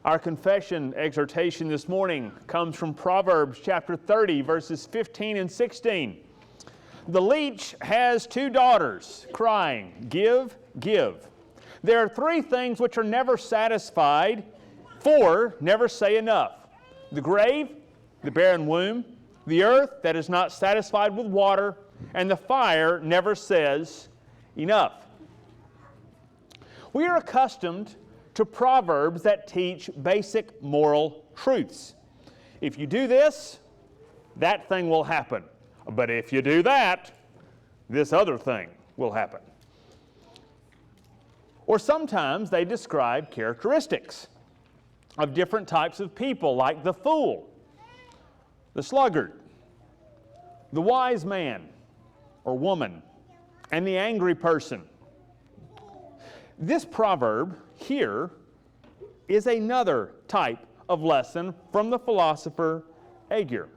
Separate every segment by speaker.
Speaker 1: Our confession exhortation this morning comes from Proverbs chapter 30, verses 15 and 16. The leech has two daughters, crying, "Give, give." There are three things which are never satisfied, four never say enough: the grave, the barren womb, the earth that is not satisfied with water, and the fire never says enough. We are accustomed to proverbs that teach basic moral truths. If you do this, that thing will happen. But if you do that, this other thing will happen. Or sometimes they describe characteristics of different types of people, like the fool, the sluggard, the wise man or woman, and the angry person. This proverb here is another type of lesson from the philosopher Agur.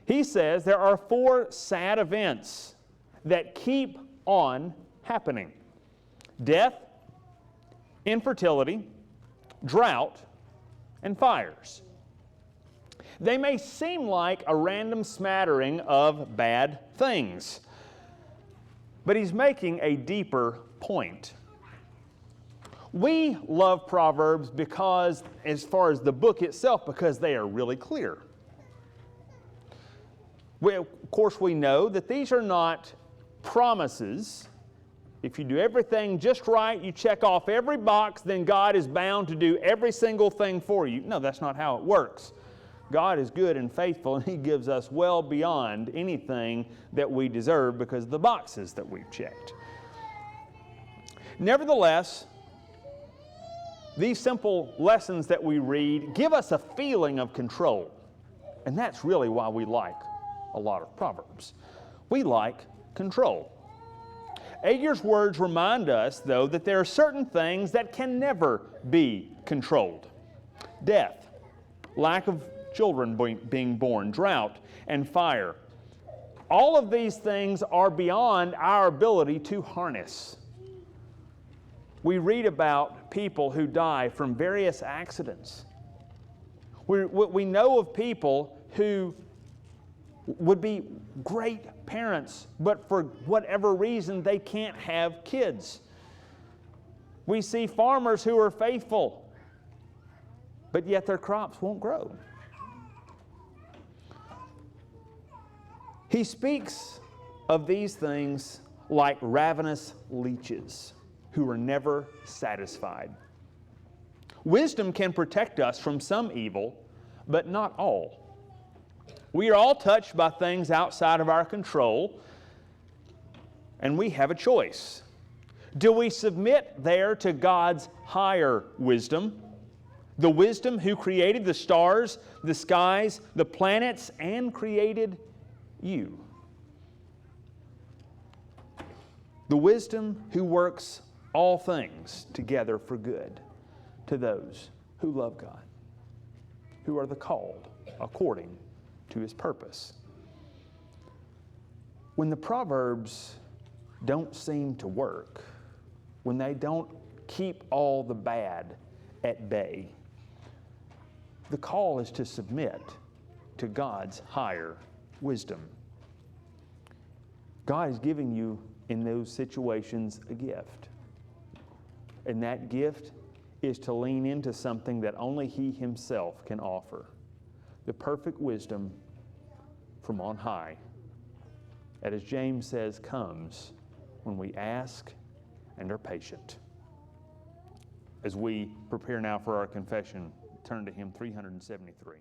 Speaker 1: He says there are four sad events that keep on happening: death, infertility, drought, and fires. They may seem like a random smattering of bad things, but he's making a deeper point. We love Proverbs because, as far as the book itself, because they are really clear. Of course, we know that these are not promises. If you do everything just right, you check off every box, then God is bound to do every single thing for you. No, that's not how it works. God is good and faithful, and He gives us well beyond anything that we deserve because of the boxes that we've checked. Nevertheless, these simple lessons that we read give us a feeling of control. And that's really why we like a lot of Proverbs. We like control. Agur's words remind us, though, that there are certain things that can never be controlled: death, lack of children being born, drought, and fire. All of these things are beyond our ability to harness. We read about people who die from various accidents. We know of people who would be great parents, but for whatever reason they can't have kids. We see farmers who are faithful, but yet their crops won't grow. He speaks of these things like ravenous leeches who are never satisfied. Wisdom can protect us from some evil, but not all. We are all touched by things outside of our control, and we have a choice. Do we submit there to God's higher wisdom, the wisdom who created the stars, the skies, the planets, and created you? The wisdom who works all things together for good to those who love God, who are the called according to His purpose. When the Proverbs don't seem to work, when they don't keep all the bad at bay, the call is to submit to God's higher wisdom. God is giving you in those situations a gift. And that gift is to lean into something that only He Himself can offer: the perfect wisdom from on high, that, as James says, comes when we ask and are patient. As we prepare now for our confession, turn to hymn 373.